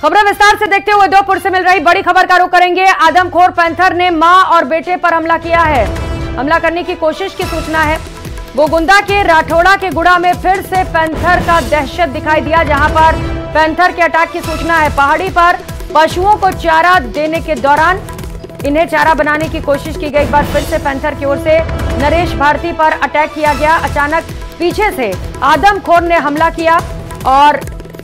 खबरें विस्तार से देखते हुए उदयपुर से मिल रही बड़ी खबर का रुख करेंगे। आदमखोर पैंथर ने मां और बेटे पर हमला किया है। हमला करने की कोशिश की सूचना है। गोगुंदा के राठौड़ा के गुड़ा में फिर से पैंथर का दहशत दिखाई दिया, जहां पर पैंथर के अटैक की सूचना है। पहाड़ी पर पशुओं को चारा देने के दौरान इन्हें चारा बनाने की कोशिश की गई। एक बार फिर से पैंथर की ओर से नरेश भारती पर अटैक किया गया। अचानक पीछे से आदमखोर ने हमला किया और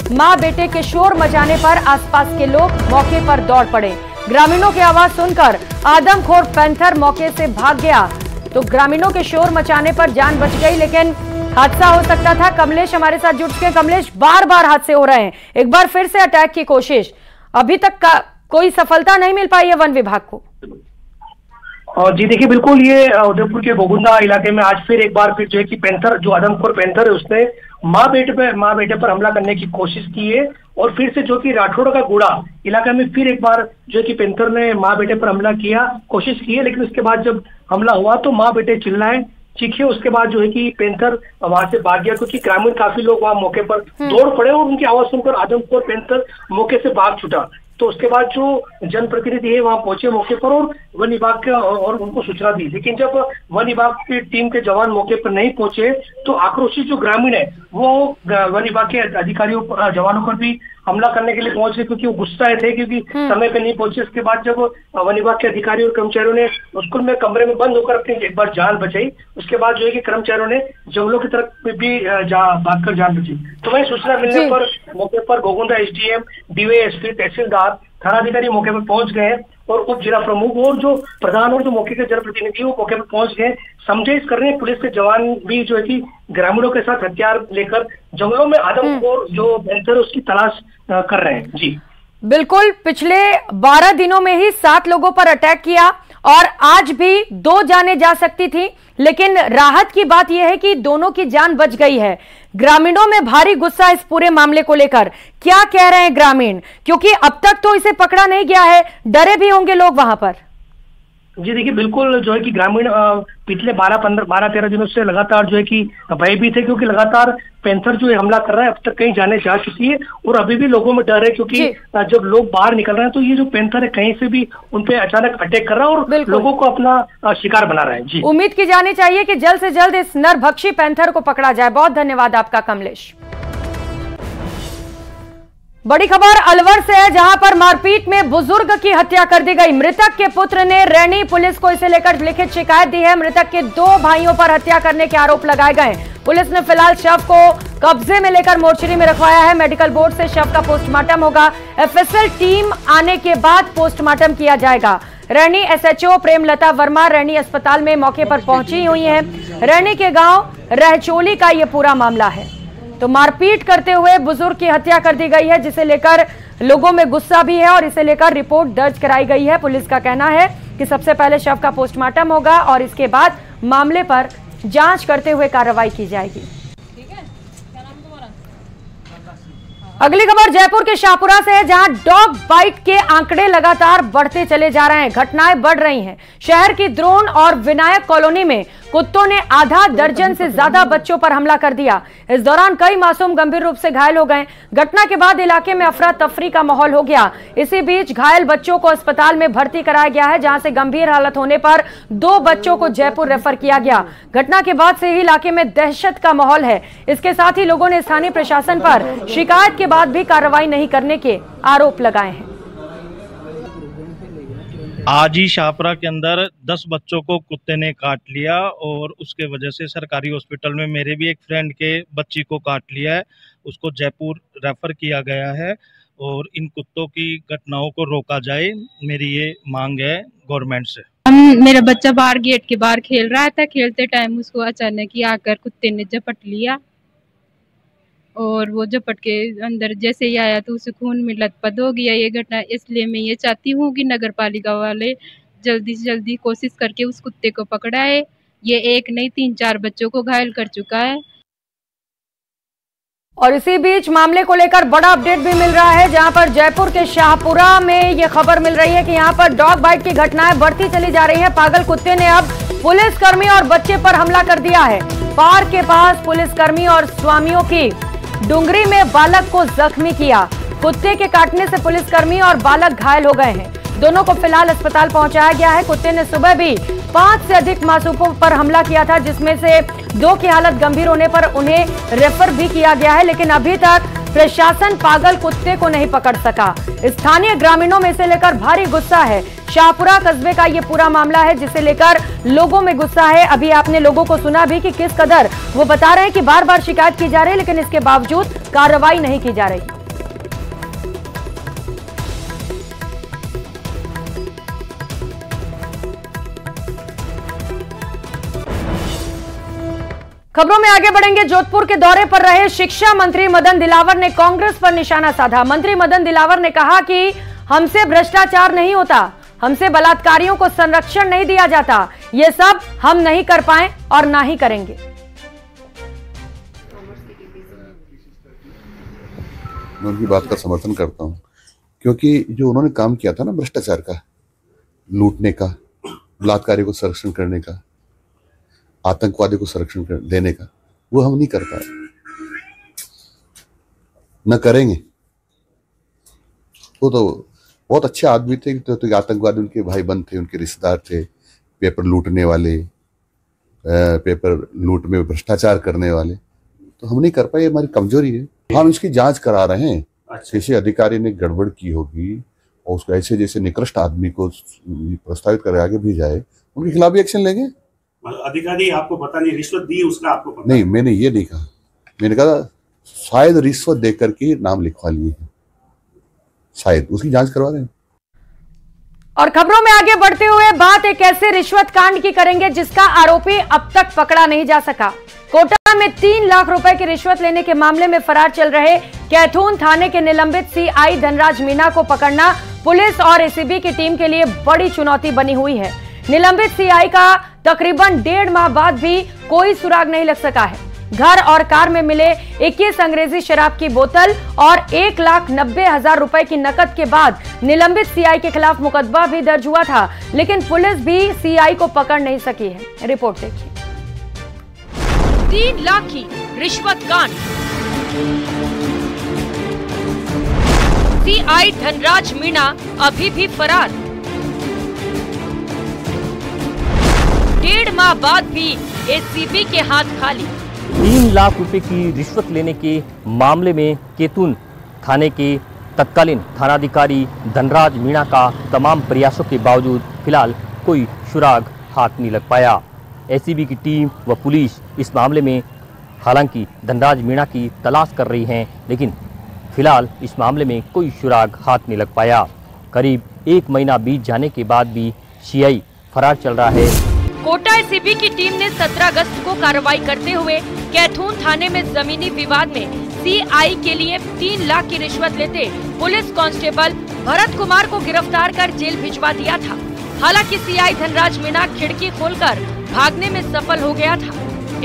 मां बेटे के शोर मचाने पर आसपास के लोग मौके पर दौड़ पड़े। ग्रामीणों की आवाज सुनकर आदमखोर पैंथर मौके से भाग गया, तो ग्रामीणों के शोर मचाने पर जान बच गई, लेकिन हादसा हो सकता था। कमलेश हमारे साथ जुड़ चुके। कमलेश, बार बार हादसे हो रहे हैं, एक बार फिर से अटैक की कोशिश, अभी तक कोई सफलता नहीं मिल पाई है वन विभाग को। जी देखिए, बिल्कुल ये उदयपुर के गोगुंदा इलाके में आज फिर एक बार फिर जो है कि पैंथर, जो आदमखोर पैंथर है, उसने माँ बेटे पर हमला करने की कोशिश की है। और फिर से जो कि राठौड़ का गुड़ा इलाका में फिर एक बार जो है कि पैंथर ने माँ बेटे पर हमला किया, कोशिश की है। लेकिन उसके बाद जब हमला हुआ तो माँ बेटे चिल्लाए, चीखे। उसके बाद जो है कि पैंथर वहां से भाग गया, क्योंकि ग्रामीण काफी लोग वहां मौके पर दौड़ पड़े और उनकी आवाज सुनकर आदमखोर पैंथर मौके से भाग छूटा। तो उसके बाद जो जनप्रतिनिधि है वहां पहुंचे मौके पर और वन विभाग के और उनको सूचना दी। लेकिन जब वन विभाग की टीम के जवान मौके पर नहीं पहुंचे तो आक्रोशित जो ग्रामीण है वो वन विभाग के अधिकारियों पर, जवानों पर भी हमला करने के लिए पहुंच गए, क्योंकि वो गुस्साए थे क्योंकि समय पे नहीं पहुंचे। उसके बाद जब वन विभाग के अधिकारी और कर्मचारियों ने स्कूल में कमरे में बंद होकर अपनी एक बार जान बचाई, उसके बाद जो है कि कर्मचारियों ने जंगलों की तरफ भी भागकर जान बची। तो वही सूचना मिलने पर मौके पर गोगुंदा एसडीएम, डीवाईएसपी, तहसीलदार, थानाधिकारी मौके पर पहुंच गए और उप जिला प्रमुख और जो प्रधान और जो मौके के जनप्रतिनिधि वो मौके पर पहुंच गए, समझाइश कर रहे हैं। पुलिस के जवान भी जो है कि ग्रामीणों के साथ हथियार लेकर जंगलों में आदमखोर जो पैंथर उसकी तलाश कर रहे हैं। जी बिल्कुल, पिछले 12 दिनों में ही 7 लोगों पर अटैक किया और आज भी 2 जानें जा सकती थी, लेकिन राहत की बात यह है कि दोनों की जान बच गई है। ग्रामीणों में भारी गुस्सा इस पूरे मामले को लेकर, क्या कह रहे हैं ग्रामीण, क्योंकि अब तक तो इसे पकड़ा नहीं गया है, डरे भी होंगे लोग वहां पर। जी देखिए, बिल्कुल जो है कि ग्रामीण पिछले 12-13 दिनों से लगातार जो है कि भयभीत है, क्योंकि लगातार पैंथर जो है हमला कर रहा है। अब तक कई जाने जा चुकी है और अभी भी लोगों में डर है, क्योंकि जब लोग बाहर निकल रहे हैं तो ये जो पैंथर है कहीं से भी उनपे अचानक अटैक कर रहा है और लोगों को अपना शिकार बना रहा है। जी, उम्मीद की जानी चाहिए कि जल्द से जल्द इस नरभक्षी पैंथर को पकड़ा जाए। बहुत धन्यवाद आपका कमलेश। बड़ी खबर अलवर से है, जहां पर मारपीट में बुजुर्ग की हत्या कर दी गई। मृतक के पुत्र ने रैनी पुलिस को इसे लेकर लिखित शिकायत दी है। मृतक के 2 भाइयों पर हत्या करने के आरोप लगाए गए। पुलिस ने फिलहाल शव को कब्जे में लेकर मोर्चरी में रखवाया है। मेडिकल बोर्ड से शव का पोस्टमार्टम होगा। एफएसएल टीम आने के बाद पोस्टमार्टम किया जाएगा। रैनी एसएचओ प्रेमलता वर्मा रैनी अस्पताल में मौके पर पहुंची हुई है। रैनी के गांव रहचोली का यह पूरा मामला है। तो मारपीट करते हुए बुजुर्ग की हत्या कर दी गई है, जिसे लेकर लोगों में गुस्सा भी है और इसे लेकर रिपोर्ट दर्ज कराई गई है। पुलिस का कहना है कि सबसे पहले शव का पोस्टमार्टम होगा और इसके बाद मामले पर जांच करते हुए कार्रवाई की जाएगी। अगली खबर जयपुर के शाहपुरा से है, जहां डॉग बाइट के आंकड़े लगातार बढ़ते चले जा रहे हैं। घटनाएं बढ़ रही हैं। शहर की द्रोण और विनायक कॉलोनी में कुत्तों ने आधा दर्जन से ज्यादा बच्चों पर हमला कर दिया। इस दौरान कई मासूम गंभीर रूप से घायल हो गए। घटना के बाद इलाके में अफरा तफरी का माहौल हो गया। इसी बीच घायल बच्चों को अस्पताल में भर्ती कराया गया है, जहां से गंभीर हालत होने पर 2 बच्चों को जयपुर रेफर किया गया। घटना के बाद से ही इलाके में दहशत का माहौल है। इसके साथ ही लोगों ने स्थानीय प्रशासन पर शिकायत के बाद भी कार्रवाई नहीं करने के आरोप लगाए हैं। आज ही शाहपुरा के अंदर 10 बच्चों को कुत्ते ने काट लिया और उसके वजह से सरकारी हॉस्पिटल में मेरे भी एक फ्रेंड के बच्ची को काट लिया है। उसको जयपुर रेफर किया गया है और इन कुत्तों की घटनाओं को रोका जाए, मेरी ये मांग है गवर्नमेंट से। मेरा बच्चा बाहर गेट के बाहर खेल रहा था, खेलते टाइम उसको अचानक ही आकर कुत्ते ने झपट लिया और वो झपट के अंदर जैसे ही आया तो उसे खून में लथपथ हो गया ये घटना। इसलिए मैं ये चाहती हूँ कि नगर पालिका वाले जल्दी से जल्दी कोशिश करके उस कुत्ते को पकड़ाए। ये 1 नहीं 3-4 बच्चों को घायल कर चुका है। और इसी बीच मामले को लेकर बड़ा अपडेट भी मिल रहा है, जहां पर जयपुर के शाहपुरा में ये खबर मिल रही है कि यहां पर डॉग बाइट की घटनाएं बढ़ती चली जा रही हैं। पागल कुत्ते ने अब पुलिसकर्मी और बच्चे पर हमला कर दिया है। पार्क के पास पुलिसकर्मी और स्वामियों की डुंगरी में बालक को जख्मी किया। कुत्ते के काटने से पुलिसकर्मी और बालक घायल हो गए हैं। दोनों को फिलहाल अस्पताल पहुंचाया गया है। कुत्ते ने सुबह भी 5 से अधिक मासूमों पर हमला किया था, जिसमें से 2 की हालत गंभीर होने पर उन्हें रेफर भी किया गया है, लेकिन अभी तक प्रशासन पागल कुत्ते को नहीं पकड़ सका। स्थानीय ग्रामीणों में इसे लेकर भारी गुस्सा है। शाहपुरा कस्बे का ये पूरा मामला है, जिसे लेकर लोगों में गुस्सा है। अभी आपने लोगों को सुना भी कि किस कदर वो बता रहे हैं कि बार बार शिकायत की जा रही है, लेकिन इसके बावजूद कार्रवाई नहीं की जा रही। खबरों में आगे बढ़ेंगे। जोधपुर के दौरे पर रहे शिक्षा मंत्री मदन दिलावर ने कांग्रेस पर निशाना साधा। मंत्री मदन दिलावर ने कहा कि हमसे भ्रष्टाचार नहीं होता, हमसे बलात्कारियों को संरक्षण नहीं दिया जाता, ये सब हम नहीं कर पाए और ना ही करेंगे। मैं उनकी बात का समर्थन करता हूं, क्योंकि जो उन्होंने काम किया था ना, भ्रष्टाचार का, लूटने का, बलात्कारी को संरक्षण करने का, आतंकवादी को संरक्षण देने का, वो हम नहीं कर पाए, न करेंगे। वो तो बहुत अच्छे आदमी थे, तो आतंकवादी उनके भाई बंद थे, उनके रिश्तेदार थे, पेपर लूटने वाले, पेपर लूट में भ्रष्टाचार करने वाले, तो हम नहीं कर पाए। हमारी कमजोरी है। हम इसकी जांच करा रहे हैं। किसी अधिकारी ने गड़बड़ की होगी और उसको ऐसे जैसे निकृष्ट आदमी को प्रस्तावित कर आगे भी जाए, उनके खिलाफ भी एक्शन लेंगे। अधिकारी आपको पता नहीं रिश्वत दी उसका आपको पता नहीं? मैंने ये नहीं कहा, मैंने कहा शायद रिश्वत देकर के नाम लिखवा लिए हैं, शायद उसकी जांच करवा रहे हैं। और खबरों में आगे बढ़ते हुए बात एक ऐसे रिश्वत कांड की करेंगे जिसका आरोपी अब तक पकड़ा नहीं जा सका। कोटा में 3 लाख रुपए की रिश्वत लेने के मामले में फरार चल रहे कैथून थाने के निलंबित सीआई धनराज मीणा को पकड़ना पुलिस और एसीबी की टीम के लिए बड़ी चुनौती बनी हुई है। निलंबित सीआई का तकरीबन 1.5 माह बाद भी कोई सुराग नहीं लग सका है। घर और कार में मिले 21 अंग्रेजी शराब की बोतल और 1,90,000 रुपए की नकद के बाद निलंबित सीआई के खिलाफ मुकदमा भी दर्ज हुआ था, लेकिन पुलिस भी सीआई को पकड़ नहीं सकी है। रिपोर्ट देखिए। 3 लाख की रिश्वत कांड। सीआई धनराज मीणा अभी भी फरार। 1.5 माह बाद भी एसीबी के हाथ खाली। 3 लाख रुपए की रिश्वत लेने के मामले में कैथून थाने के तत्कालीन थानाधिकारी धनराज मीणा का तमाम प्रयासों के बावजूद फिलहाल कोई सुराग हाथ नहीं लग पाया। एसीबी की टीम व पुलिस इस मामले में हालांकि धनराज मीणा की तलाश कर रही हैं, लेकिन फिलहाल इस मामले में कोई सुराग हाथ नहीं लग पाया। करीब 1 महीना बीत जाने के बाद भी सीआई फरार चल रहा है। कोटा एसीबी की टीम ने 17 अगस्त को कार्रवाई करते हुए कैथून थाने में जमीनी विवाद में सीआई के लिए 3 लाख की रिश्वत लेते पुलिस कांस्टेबल भरत कुमार को गिरफ्तार कर जेल भिजवा दिया था। हालांकि सीआई धनराज मीणा खिड़की खोलकर भागने में सफल हो गया था।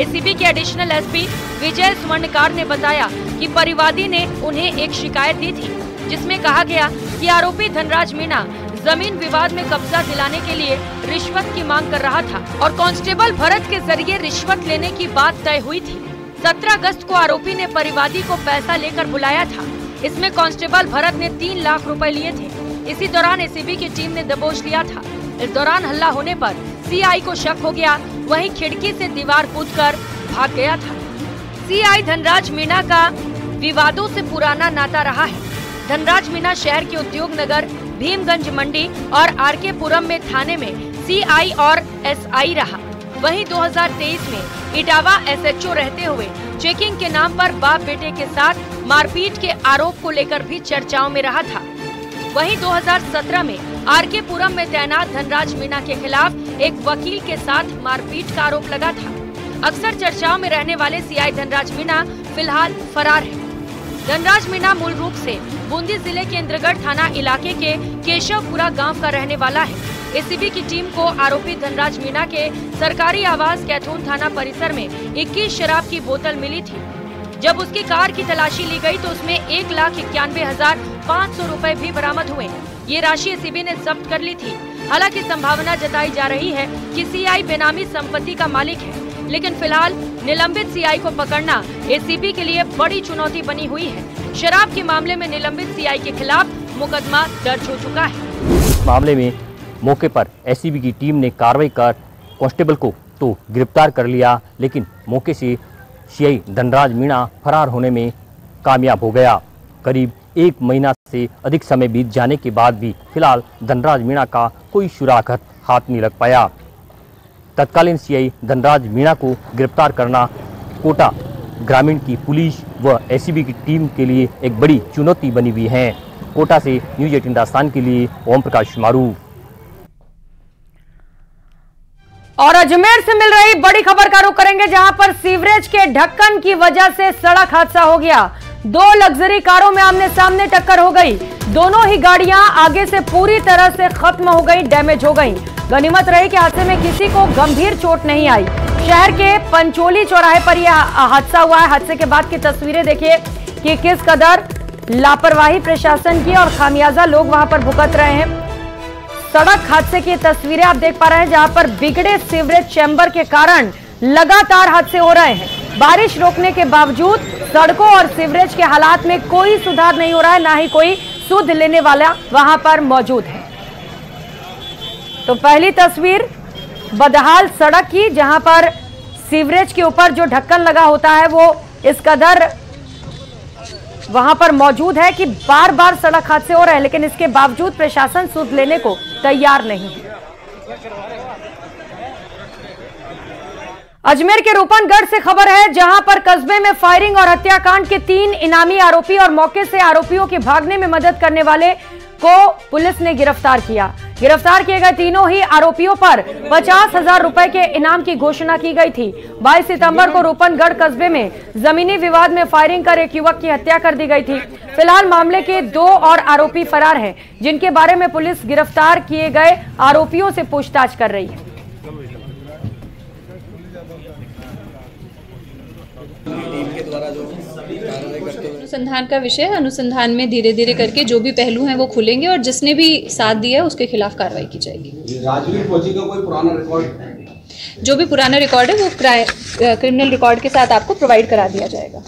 एसीबी के एडिशनल एसपी विजय स्वर्णकार ने बताया कि परिवादी ने उन्हें एक शिकायत दी थी, जिसमें कहा गया कि आरोपी धनराज मीणा जमीन विवाद में कब्जा दिलाने के लिए रिश्वत की मांग कर रहा था और कांस्टेबल भरत के जरिए रिश्वत लेने की बात तय हुई थी। 17 अगस्त को आरोपी ने परिवादी को पैसा लेकर बुलाया था। इसमें कांस्टेबल भरत ने 3 लाख रुपए लिए थे। इसी दौरान एसीबी की टीम ने दबोच लिया था। इस दौरान हल्ला होने पर सीआई को शक हो गया, वहीं खिड़की से दीवार कूदकर भाग गया था। सीआई धनराज मीणा का विवादों से पुराना नाता रहा है। धनराज मीणा शहर के उद्योग नगर, भीमगंज मंडी और आरके पुरम में थाने में सीआई और एसआई रहा। वहीं 2023 में इटावा एसएचओ रहते हुए चेकिंग के नाम पर बाप बेटे के साथ मारपीट के आरोप को लेकर भी चर्चाओं में रहा था। वहीं 2017 में आरके पुरम में तैनात धनराज मीणा के खिलाफ एक वकील के साथ मारपीट का आरोप लगा था। अक्सर चर्चाओं में रहने वाले सीआई धनराज मीणा फिलहाल फरार है। धनराज मीणा मूल रूप से बूंदी जिले के इंद्रगढ़ थाना इलाके के केशवपुरा गांव का रहने वाला है। एसीबी की टीम को आरोपी धनराज मीणा के सरकारी आवास कैथून थाना परिसर में 21 शराब की बोतल मिली थी। जब उसकी कार की तलाशी ली गई तो उसमें 1,91,500 रुपए भी बरामद हुए। ये राशि एसीबी ने जब्त कर ली थी। हालांकि संभावना जताई जा रही है कि सीआई बेनामी संपत्ति का मालिक है। लेकिन फिलहाल निलंबित सीआई को पकड़ना एसीबी के लिए बड़ी चुनौती बनी हुई है। शराब के मामले में निलंबित सीआई के खिलाफ मुकदमा दर्ज हो चुका है। इस मामले में मौके पर एसीबी की टीम ने कार्रवाई कर कांस्टेबल को तो गिरफ्तार कर लिया, लेकिन मौके से सीआई धनराज मीणा फरार होने में कामयाब हो गया। करीब 1 महीना से अधिक समय बीत जाने के बाद भी फिलहाल धनराज मीणा का कोई सुराग हाथ नहीं लग पाया। तत्कालीन सीआई धनराज मीणा को गिरफ्तार करना कोटा ग्रामीण की पुलिस व एसीबी की टीम के लिए एक बड़ी चुनौती बनी हुई है। कोटा से न्यूज़ 18 राजस्थान के लिए ओम प्रकाश मारू। और अजमेर से मिल रही बड़ी खबर का रुख करेंगे, जहां पर सीवरेज के ढक्कन की वजह से सड़क हादसा हो गया। 2 लग्जरी कारों में आमने सामने टक्कर हो गई। दोनों ही गाड़ियां आगे से पूरी तरह से खत्म हो गई, डैमेज हो गई। गनीमत रही कि हादसे में किसी को गंभीर चोट नहीं आई। शहर के पंचोली चौराहे पर यह हादसा हुआ है। हादसे के बाद की तस्वीरें देखिए कि किस कदर लापरवाही प्रशासन की और खामियाजा लोग वहां पर भुगत रहे हैं। सड़क हादसे की तस्वीरें आप देख पा रहे हैं, जहां पर बिगड़े सीवरेज चैम्बर के कारण लगातार हादसे हो रहे हैं। बारिश रोकने के बावजूद सड़कों और सीवरेज के हालात में कोई सुधार नहीं हो रहा है, ना ही कोई सुध लेने वाला वहां पर मौजूद है। तो पहली तस्वीर बदहाल सड़क की, जहां पर सीवरेज के ऊपर जो ढक्कन लगा होता है वो इस कदर वहां पर मौजूद है कि बार बार सड़क हादसे हो रहे हैं, लेकिन इसके बावजूद प्रशासन सुध लेने को तैयार नहीं है। अजमेर के रूपनगढ़ से खबर है, जहां पर कस्बे में फायरिंग और हत्याकांड के 3 इनामी आरोपी और मौके से आरोपियों के भागने में मदद करने वाले को पुलिस ने गिरफ्तार किया। गिरफ्तार किए गए तीनों ही आरोपियों पर 50,000 रुपए के इनाम की घोषणा की गई थी। 22 सितंबर को रूपनगढ़ कस्बे में जमीनी विवाद में फायरिंग कर एक युवक की हत्या कर दी गई थी। फिलहाल मामले के 2 और आरोपी फरार हैं, जिनके बारे में पुलिस गिरफ्तार किए गए आरोपियों से पूछताछ कर रही है। अनुसंधान का विषय है। अनुसंधान में धीरे धीरे करके जो भी पहलू हैं वो खुलेंगे और जिसने भी साथ दिया है उसके खिलाफ कार्रवाई की जाएगी। राजवीर फौजी का कोई पुराना रिकॉर्ड? जो भी पुराना रिकॉर्ड है वो क्रिमिनल रिकॉर्ड के साथ आपको प्रोवाइड करा दिया जाएगा।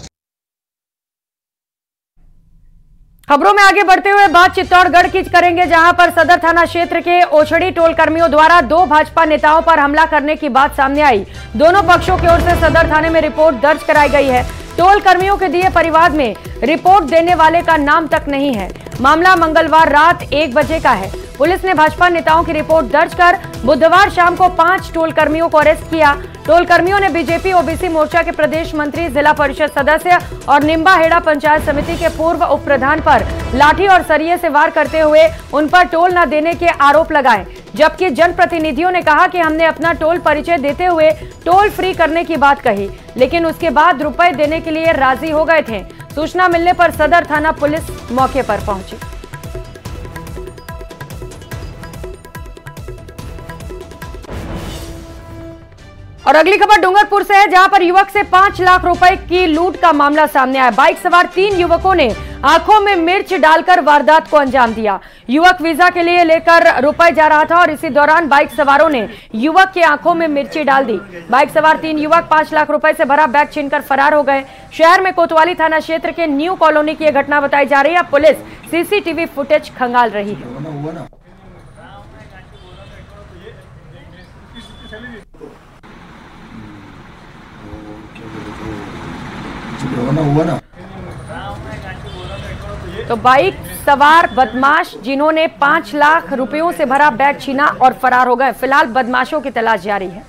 खबरों में आगे बढ़ते हुए बात चित्तौड़गढ़ की करेंगे, जहां पर सदर थाना क्षेत्र के ओछड़ी टोल कर्मियों द्वारा 2 भाजपा नेताओं पर हमला करने की बात सामने आई। दोनों पक्षों की ओर से सदर थाने में रिपोर्ट दर्ज कराई गई है। टोल कर्मियों के दिए परिवाद में रिपोर्ट देने वाले का नाम तक नहीं है। मामला मंगलवार रात 1 बजे का है। पुलिस ने भाजपा नेताओं की रिपोर्ट दर्ज कर बुधवार शाम को 5 टोल कर्मियों को अरेस्ट किया। टोल कर्मियों ने बीजेपी ओबीसी मोर्चा के प्रदेश मंत्री, जिला परिषद सदस्य और निम्बाहेड़ा पंचायत समिति के पूर्व उप प्रधान पर लाठी और सरिये से वार करते हुए उन पर टोल न देने के आरोप लगाए, जबकि जनप्रतिनिधियों ने कहा कि हमने अपना टोल परिचय देते हुए टोल फ्री करने की बात कही, लेकिन उसके बाद रुपए देने के लिए राजी हो गए थे। सूचना मिलने पर सदर थाना पुलिस मौके पर पहुंची। और अगली खबर डूंगरपुर से है, जहां पर युवक से 5 लाख रुपए की लूट का मामला सामने आया। बाइक सवार 3 युवकों ने आंखों में मिर्च डालकर वारदात को अंजाम दिया। युवक वीजा के लिए लेकर रुपए जा रहा था और इसी दौरान बाइक सवारों ने युवक के आंखों में मिर्ची डाल दी। बाइक सवार 3 युवक 5 लाख रुपए से भरा बैग छीनकर फरार हो गए। शहर में कोतवाली थाना क्षेत्र के न्यू कॉलोनी की यह घटना बताई जा रही है। पुलिस सीसीटीवी फुटेज खंगाल रही है। तो बाइक सवार बदमाश जिन्होंने 5 लाख रुपयों से भरा बैग छीना और फरार हो गए। फिलहाल बदमाशों की तलाश जारी है।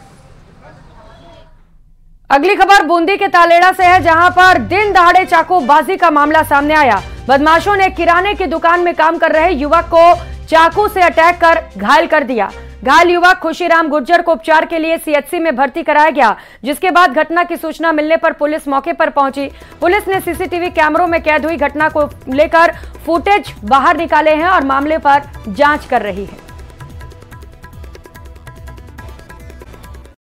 अगली खबर बूंदी के तालेड़ा से है, जहां पर दिन दहाड़े चाकूबाजी का मामला सामने आया। बदमाशों ने किराने की दुकान में काम कर रहे युवक को चाकू से अटैक कर घायल कर दिया। घायल युवक खुशीराम गुर्जर को उपचार के लिए सीएचसी में भर्ती कराया गया, जिसके बाद घटना की सूचना मिलने पर पुलिस मौके पर पहुंची। पुलिस ने सीसीटीवी कैमरों में कैद हुई घटना को लेकर फुटेज बाहर निकाले हैं और मामले पर जांच कर रही है।